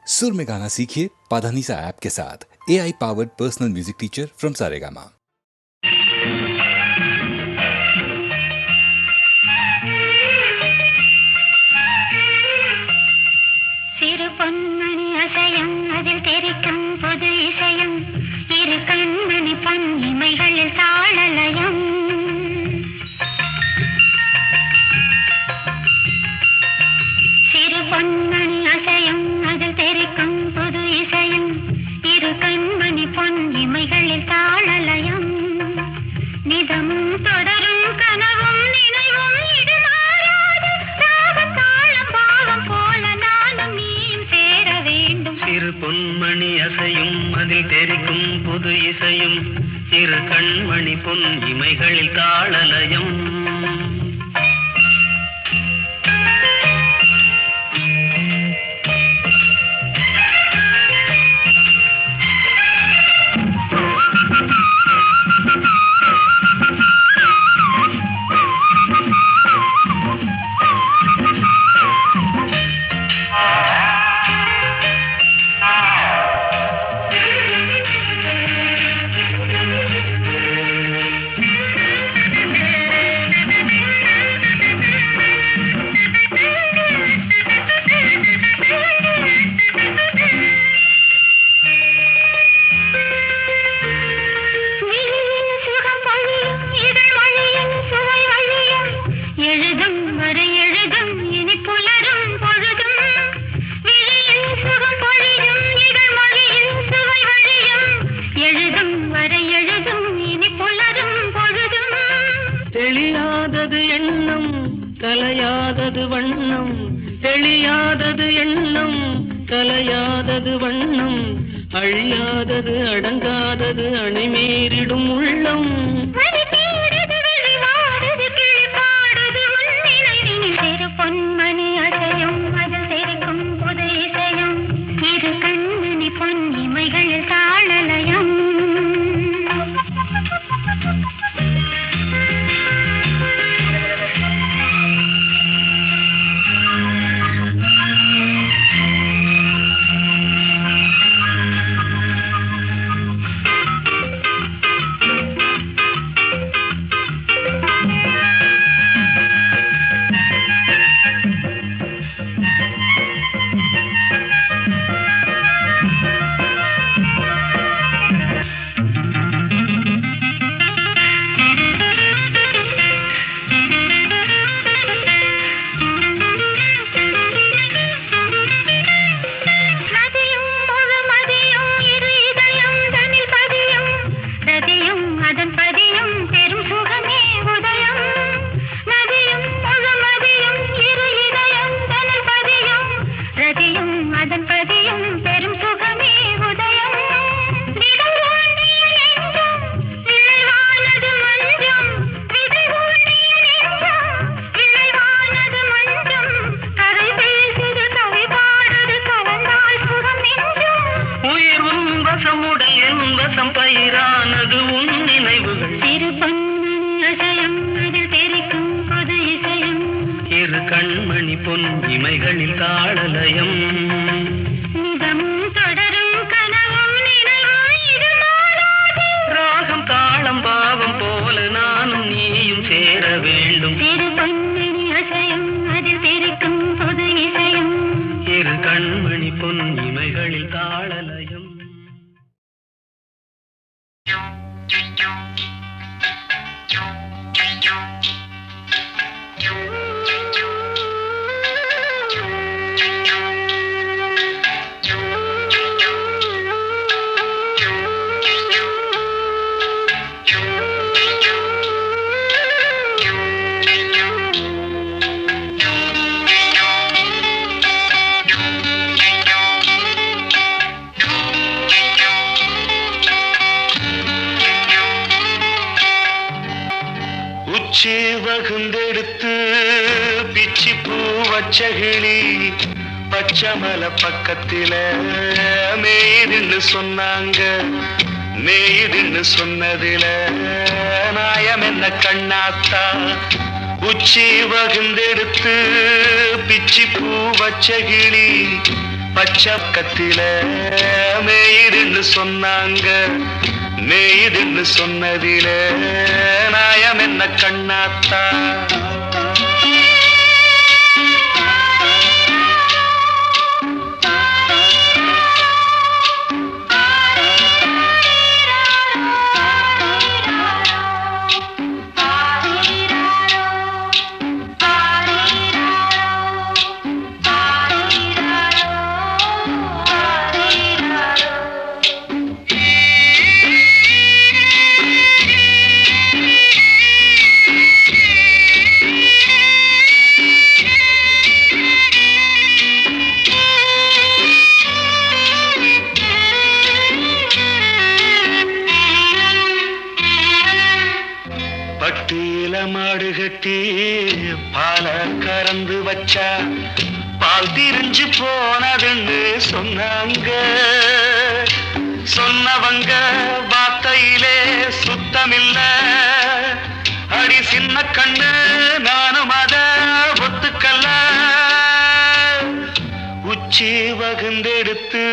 सुर में गाना सीखिए पाधानीसा ऐप के साथ। AI powered personal music teacher from Saregama. சிறு பொன்மணி அசையும் அதில் தெரிக்கும் புது இசையும் இரு கண்மணி பொன் இமைகளில் தாளலயம். சிறு பொன்மணி அசையும் அதில் தெரிக்கும் புது இசையும் இரு கண்மணி பொன் இமைகளில் தாளலயம். நிதமும் தொடரும் கனவும் நினைவும் இது மாறாது ராகம் தாளம் பாவம் போல நானும் நீயும் சேர வேண்டும். சிறு பொன்மணி அசையும் அதில் தெரிக்கும் புது இசையும் இரு கண்மணி பொன் இமைகளில் தாளலயம். தெளியாதது எண்ணம் கலையாதது வண்ணம், தெளியாதது எண்ணம் கலையாதது வண்ணம், அழியாதது அடங்காதது அணைமீறிடும் உள்ளம். சிறு பொன்மணி அசையும் அதில் தெரிக்கும் புது இசையும் இரு கண்மணி பொன் இமைகளில் தாளலயம். பயிரானது உன் நினைவுகள். சிறு பொன்மணி அசையும் அதில் தெரிக்கும் புது இசையும் இரு கண்மணி பொன் இமைகளில் தாளலயம். நிதமும் தொடரும் கனவும் நினைவும் இது மாறாது ராகம் தாளம் பாவம் போல நானும் நீயும் சேர வேண்டும். சிறு பொன்மணி அசையும் அதில் தெரிக்கும் புது இசையும் இரு கண்மணி பொன் இமைகளில் தாளலயம். உச்சி வகுந்தெடுத்து பிச்சி பூ வச்சகிளி பச்சமல பக்கத்தில மேயுதுன்னு சொன்னாங்க. மேயுதுன்னு சொன்னதில நாயம் என்ன கண்ணாத்தா. உச்சி வகுந்தெடுத்து பிச்சி பூ வச்சகிளி பச்சை கத்தில மேயுதுன்னு சொன்னாங்க. மேயுதுன்னு சொன்னதில நாயம் என்ன கண்ணாத்தா? பட்டியில மாடு கட்டி பால கறந்து வச்சா பால் திரிஞ்சு போனதுன்னு சொன்னாங்க. சொன்னவங்க வார்த்தையிலே சுத்தமில்ல. அடி சின்ன கண்ணு நானும் அத ஒத்துக்கல்ல. உச்சி வகுந்தெடுத்து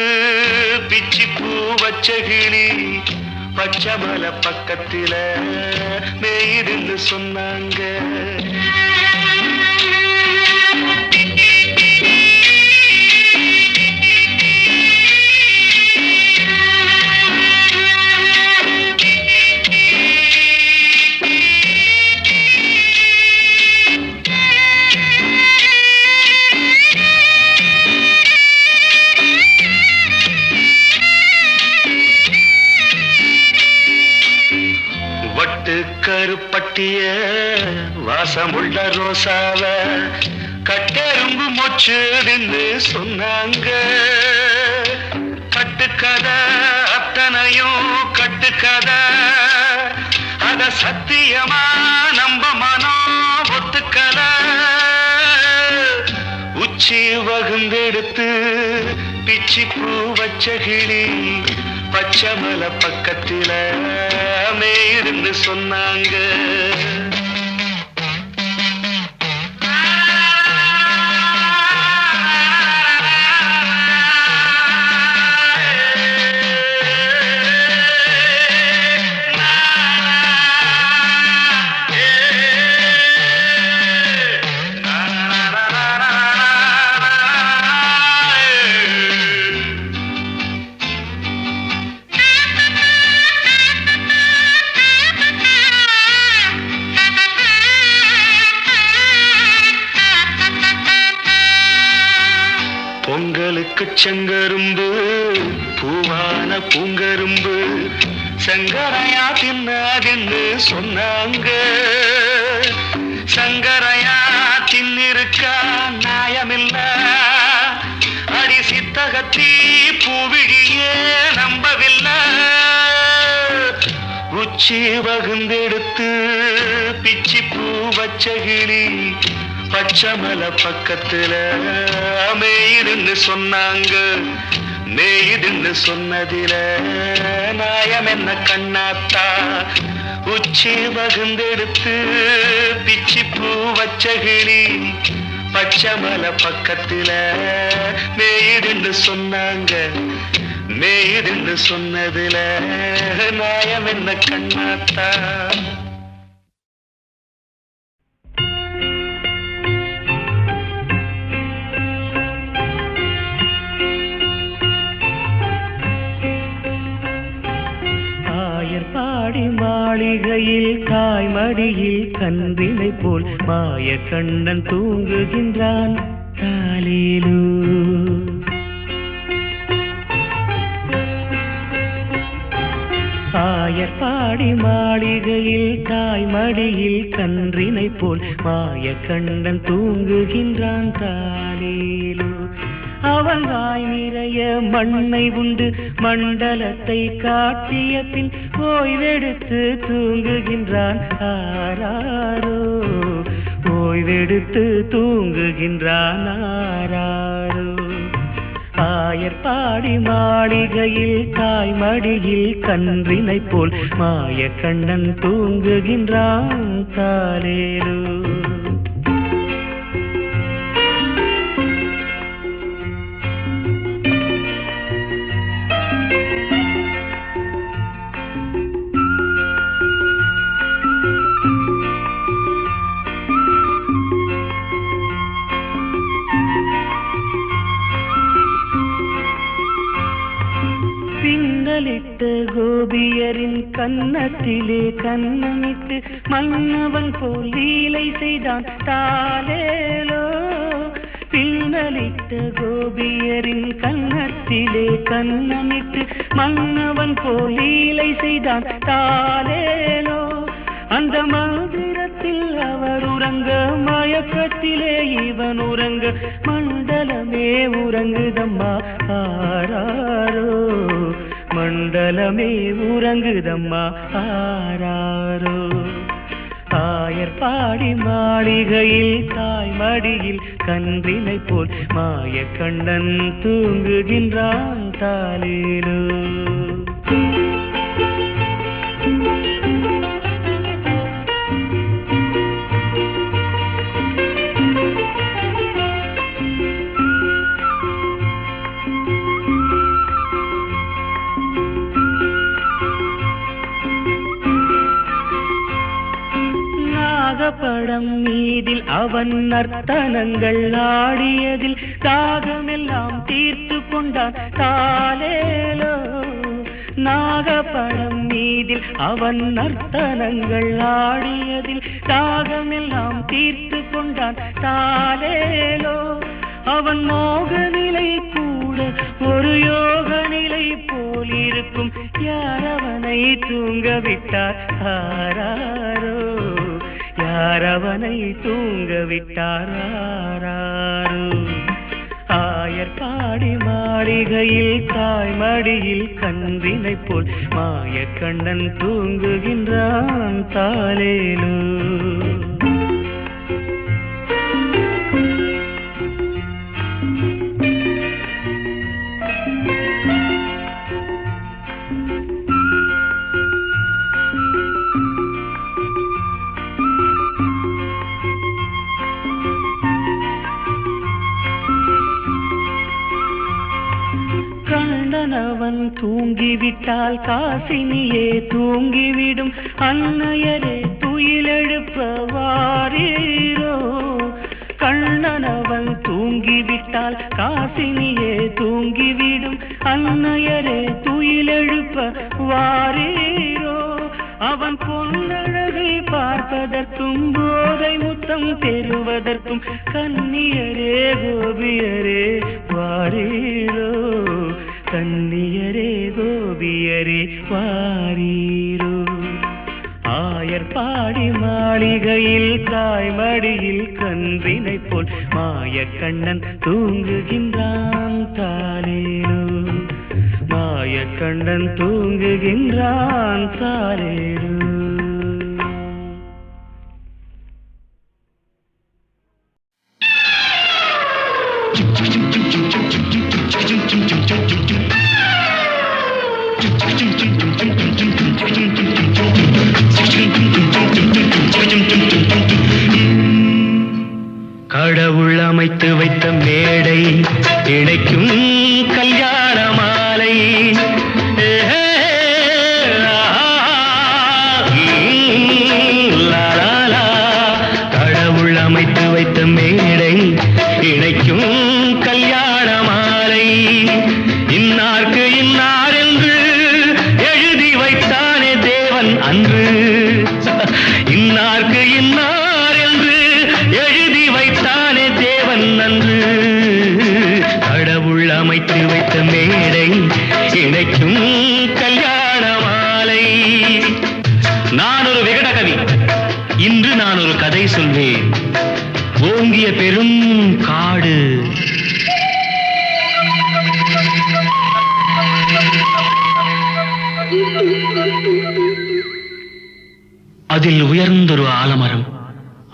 பிச்சி பூ வச்ச கிளி பச்சை மலை பக்கத்தில மேயுதுன்னு சொன்னாங்க. கருப்பட்டிய வாசமுள்ள ரோசாவ கட்டெரும்பு மொச்சுதுன்னு சொன்னாங்க. கட்டுக்கதை அத்தனையும் கட்டுக்கதை. அத சத்தியமா நம்ப மனம் ஒத்துக்கல. உச்சி வகுந்தெடுத்து பிச்சி பூ வச்ச கிளி பச்சை மலை பக்கத்தில மேயுதுன்னு சொன்னாங்க. பொங்கலுக்கு செங்கரும்பு பூவான பூங்கரும்பு சங்கரையா தின்னாதுன்னு சொன்னாங்க. சங்கரையா தின்னிருக்கா நியாயமில்ல. அடி சித்தகத்தி பூவிழியே நம்பவில்லை. உச்சி வகுந்தெடுத்து பிச்சி பூ வச்ச கிளி பச்சை மலை பக்கத்துல மேயுதுன்னு சொன்னாங்க. மேயுதுன்னு சொன்னதில நாயம் என்ன கண்ணாத்தா? உச்சி வகுந்தெடுத்து பிச்சி பூ வச்ச கிளி பச்சை மலை பக்கத்துல மேயுதுன்னு சொன்னாங்க. மேயுதுன்னு சொன்னதில நாயம் என்ன கண்ணாத்தா? பாடி மாளிகையில் காய்மடியில் கன்றினை போல் மாய கண்ணன் தூங்குகின்றான். தாலேலு ஆயர்பாடி மாளிகையில் காய்மடியில் கன்றினை போல் மாய கண்ணன் தூங்குகின்றான். தாலேலு அவன் வாய் நிறைய மண்ணை உண்டு மண்டலத்தை காட்டிய பின் ஓய்வெடுத்து தூங்குகின்றான். ஆராரோ ஓய்வெடுத்து தூங்குகின்றான். ஆராரோ ஆயர்பாடி மாளிகையில் காய்மடியில் கன்றினை போல் மாய கண்ணன் தூங்குகின்றான். தாலேலு பின்னலிட்ட கோபியரின் கன்னத்திலே கன்னமிட்டு மன்னவன் போல் லீலை செய்தான் தாலேலோ. பின்னலிட்ட கோபியரின் கன்னத்திலே கன்னமிட்டு மன்னவன் போல் லீலை செய்தான் தாலேலோ. அந்த மந்திரத்தில் அவர் உறங்க, மயக்கத்திலே இவன் உறங்க, மண்டலமே உறங்குதம்மா ஆராரோ, மண்டலமே உறங்குதம்மா ஆராரோ. ஆயர் பாடி மாளிகையில் தாய் மடியில் கன்றினை போல் மாய கண்ணன் தூங்குகின்றான் தாலேலோ. படம் மீதில் அவன் நர்த்தனங்கள் ஆடியதில் தாகமெல்லாம் தீர்த்து கொண்டான் தாலேலோ. நாகப்படம் மீதில் அவன் நர்த்தனங்கள் ஆடியதில் தாகமெல்லாம் தீர்த்து கொண்டான் தாலேலோ. அவன் மோக நிலை கூட ஒரு யோக நிலை போல் இருக்கும், யார் அவனை தூங்க விட்டார் ஆராரோ, யார் அவனை தூங்க விட்டார் ஆராரோ. ஆயர் பாடி மாளிகையில் தாய் மடியில் கன்றினை போல் மாய கண்ணன் தூங்குகின்றான் தாலேலோ. கண்ணனவன் தூங்கிவிட்டால் காசினியே தூங்கிவிடும், அன்னையரே துயிலெழுப்ப வாரீரோ. கண்ணனவன் தூங்கிவிட்டால் காசினியே தூங்கிவிடும், அன்னையரே துயிலெழுப்ப வாரீரோ. அவன் பொன்னழகை பார்ப்பதற்கும் போதை முத்தம் பெறுவதற்கும் கன்னியரே கோபியரே வாரீரோ, கன்னியரே கோபியரே வாரீரோ. ஆயர் பாடி மாளிகையில் தாய் மடியில் கன்றினை போல் மாய கண்ணன் தூங்குகின்றான் தாலேலோ, மாய கண்ணன் தூங்குகின்றான் தாலேலோ. கடவுள் அமைத்து வைத்த மேடை இணைக்கும் கல்யாண மாலை, கடவுள் அமைத்து வைத்த மேடை இணைக்கும் கல்யாண மாலை. இன்னார்க்கு இன்னார் என்று எழுதி வைத்தானே தேவன் அன்று, இன்னார்க்கு இன்னார் என்று எழுதி வைத்தானே தேவன் அன்று. கடவுள் அமைத்து வைத்த மேடை இணைக்கும் கல்யாண மாலை. நான் ஒரு விகடகவி, இன்று நான் ஒரு கதை சொல்வேன். ஓங்கிய பெரும் காடு, அதில் உயர்ந்தொரு ஆலமரம்.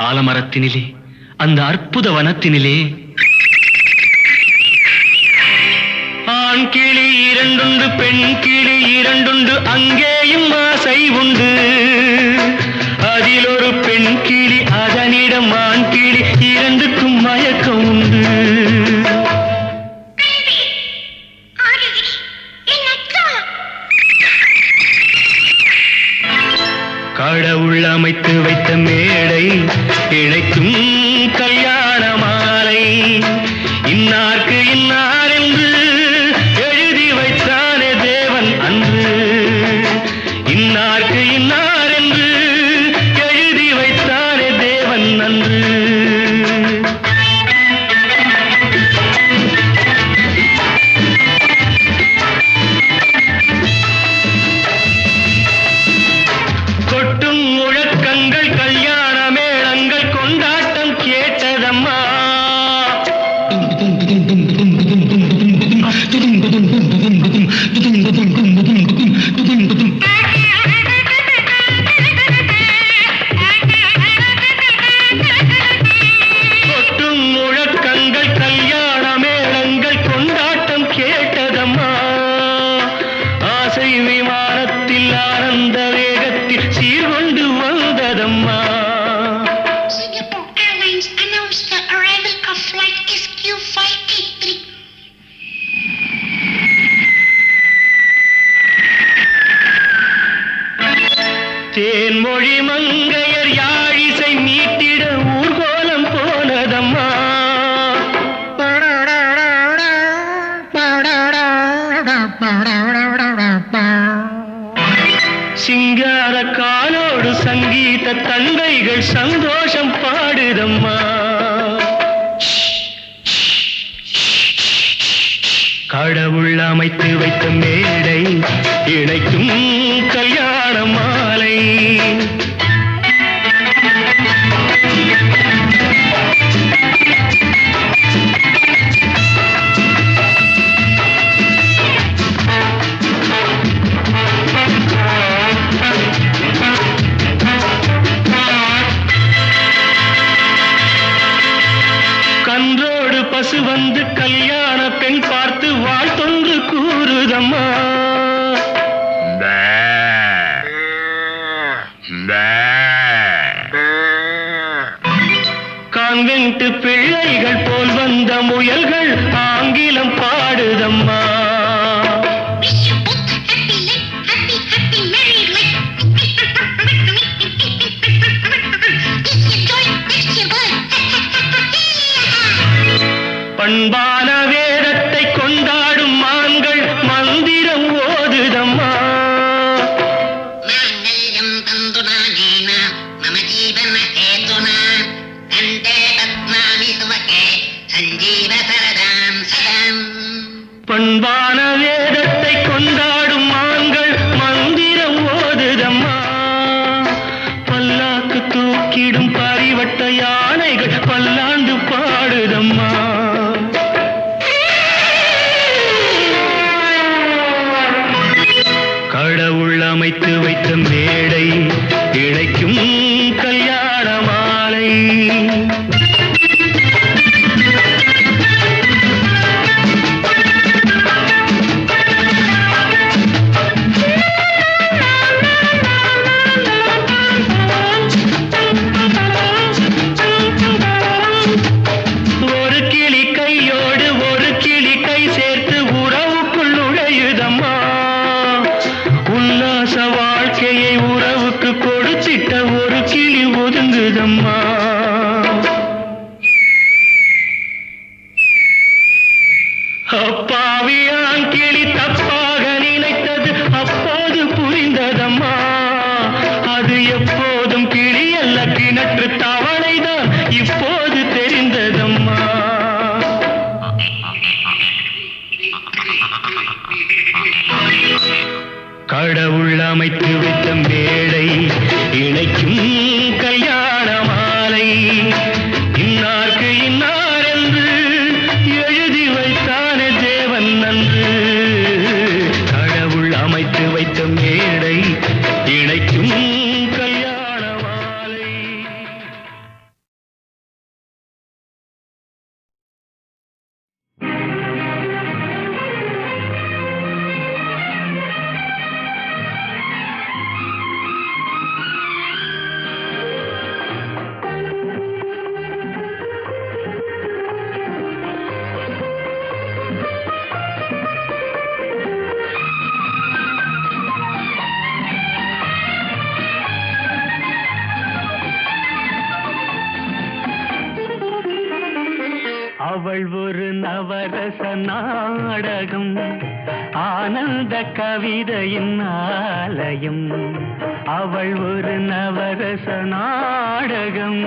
ஆலமரத்தினிலே, அந்த அற்புத வனத்தினிலே ஆண் கிளி இரண்டுண்டு பெண் கிளி இரண்டுண்டு, அங்கேயும் ஆசை உண்டு. அதில் ஒரு பெண் கிளி, அதனிடம் ஆண் கிளி, இரண்டுக்கும் மயக்கம் உண்டு. கடவுள் அமைத்து வைத்த மேடை இணைக்கும் கல்யாண மாலை. இன்னார்க்கு இன்னார் என்று எழுதி வைத்தானே தேவன் அன்று. கொட்டும் முழக்கங்கள் கல்யாண மேளங்கள் கொண்டாட்டம் கேட்டதம்மா ஆசை விமானத்தில் ஆனந்த வேகத்தில் சீர்கொண்டு வந்ததம்மா Singapore Airlines announced the arrival of flight SQ583. Thenmozhi மங்கையர் யாழிசை மீட்டிட ஊர்கோலம் போனதம்மா சிங்கார காலோடு சங்கீத தந்தைகள் சந்தோஷம் பாடுதம்மா கடவுள் அமைத்து வைத்த மேடை இணைக்கும் கல்யாண மாலை கன்றோடு பசு வந்து கல்யாண பெண் பார்த்து வாழ்த்தொன்று கூறுதம்மா கான்வென்ட் பிள்ளைகள் போல் வந்த முயல்கள் ஆங்கிலம் பாடுதம்மா Wish you both happy life, happy married life. This your joy, next your birth. பண்பான வேதத்தை கொண்டாடும் மான்கள் மந்திரம் ஓதுதம்மா माङ्गल्यं तन्तुनानेन मम जीवनहेतुना कण्ठे पद्मानि सुभगे सञ्जीव सरदां सदाम् பண்பான வேதத்தை கொண்டாடும் மான்கள் மந்திரம் ஓதுதம்மா பல்லாக்கு தூக்கிடும் பரிவட்ட யானைகள் பல்லாண்டு பாடுதம்மா கடவுள் அமைத்து வைத்த மேடை இணைக்கும் கல்யாண மாலை ஒரு கிளி கையோடு ஒரு கிளி கை சேர்த்து உறவுக்குள் நுழையுதம்மா உல்லாச வாழ்க்கையை உறவுக்கு கொடுத்திட்ட ஒரு கிளி ஒதுங்குதம்மா அப்பாவியான் கிளி தப்பாக நினைத்தது அப்போது புரிந்ததம்மா அது எப்போதும் கிளி அல்ல கிணற்று தவளைதான் இப்போது தெரிந்ததம்மா கடவுள் அமைத்து வைத்த மேடை இணைக்கும் கல்யாண மாலை இன்னார்க்கு இன்னார் என்று எழுதி வைத்தானே தேவன் நன்று கடவுள் அமைத்து வைத்த மேடை இணைக்கும் கல்யாண மாலை அவள் ஒரு நவரச நாடகம் ஆனந்த கவிதையின் ஆலயம் அவள் ஒரு நவரச நாடகம்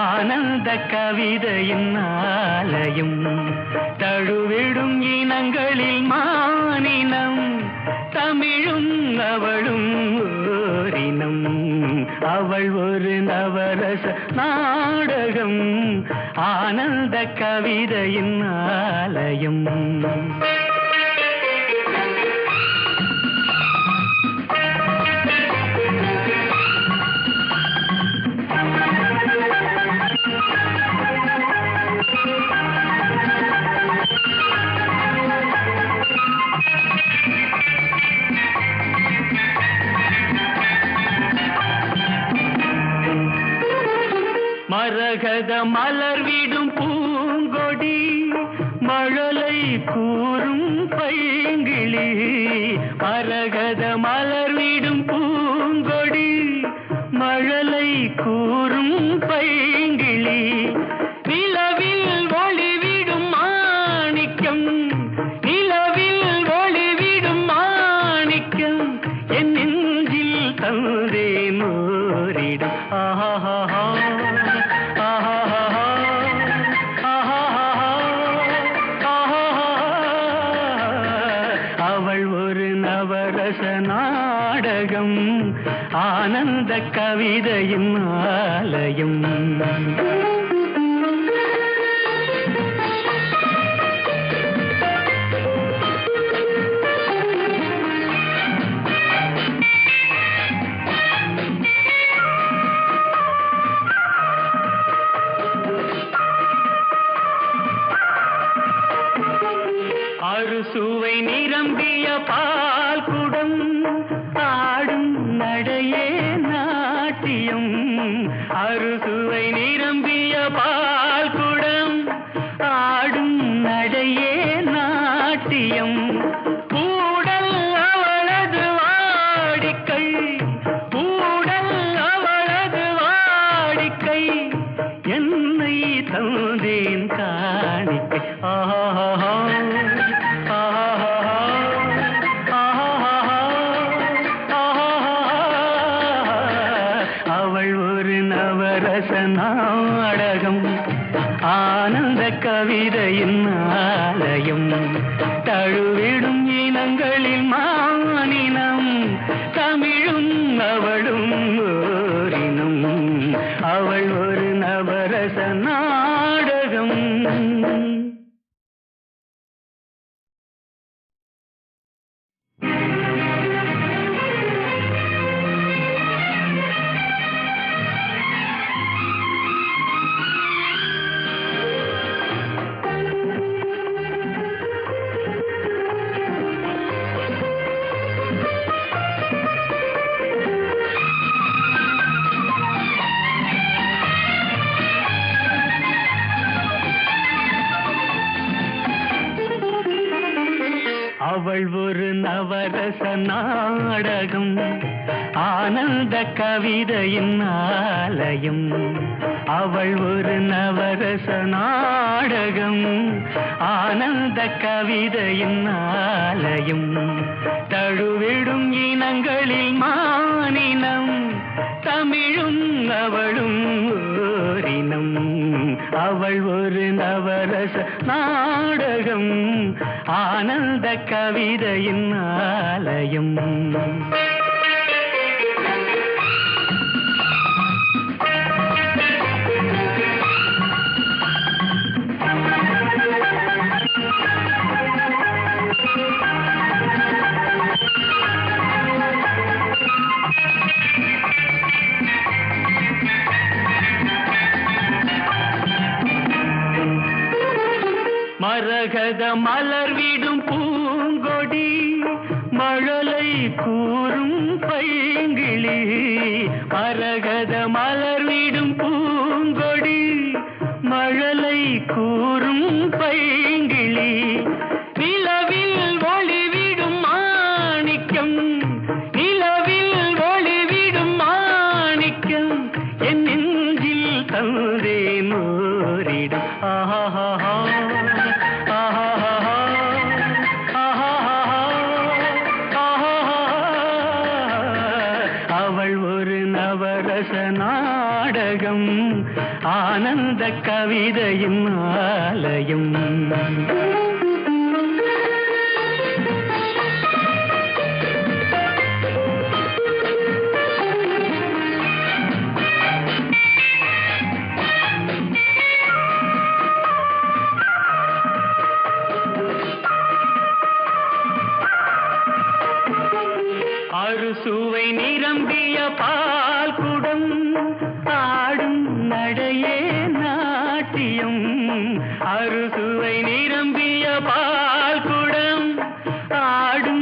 ஆனந்த கவிதையின் ஆலயம் தழுவிடும் இனங்களில் மானினம் தமிழும் அவளும் ஓரினம் அவள் ஒரு நவரச நாடகம் ஆனந்த கவிதையின் ஆலயம் மரகத மலர் விடும் பூங்கொடி மழலை கூறும் பைங்கிளி மரகத மலர் விடும் பூங்கொடி மழலை கூறும் பைங்கிளி நிலவில் ஒளிவிடும் மாணிக்கம் நிலவில் ஒளிவிடும் மாணிக்கம் என் நெஞ்சில் தந்தேன் ஓரிடம் ஆஹா நாடகம் ஆனந்த கவிதையின் ஆலயம் அறுசுவை நிரம்பிய பால் குடம் ஆடும் நடையே நாட்டியம் அறுசுவை நிரம்பிய பால் குடம் ஆடும் நடையே நாட்டியம் கூடல் அவளது வாடிக்கை கூடல் அவளது வாடிக்கை என்னை தந்தேன் காணிக்கை ஆஹா நாடகம் ஆனந்த கவிதையின் ஆலயம் தழுவிடும் இனங்களில் மானினம் தமிழும் அவளும் ஓரினம் அவள் ஒரு நவரச நாடகம் அவள் ஒரு நவரச நாடகம் ஆனந்த கவிதையின் ஆலயம் அவள் ஒரு நவரச நாடகம் ஆனந்த கவிதையின் ஆலயம் தழுவிடும் இனங்களில் மானினம் தமிழும் அவளும் ஓரினம் அவள் ஒரு நவரச நாடகம் ஆனந்த கவிதையின் ஆலயம் மரகத மலர் விடும் பூங்கொடி மழலை கூறும் பைங்கிளி மரகத மலர் விடும் பூங்கொடி மழலை கூறும் பைங்கிளி நிலவில் ஒளிவிடும் மாணிக்கம் நிலவில் ஒளிவிடும் மாணிக்கம் என் நெஞ்சில் தந்தேன் ஓரிடம் ஆஹா நாடகம் ஆனந்த கவிதையின் ஆலயம் அறுசுவை நிரம்பிய பால் குடம் ஆடும் நடையே நாட்டியம் அறுசுவை நிரம்பிய பால் குடம் ஆடும்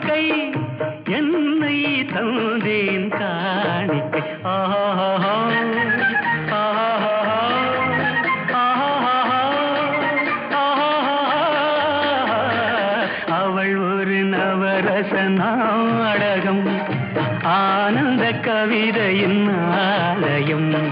வாழ்க்கை என்னை தந்தேன் காணிக்கை. ஆஹா அவள் ஒரு நவரச நாடகம், ஆனந்த கவிதையின் ஆலயம்.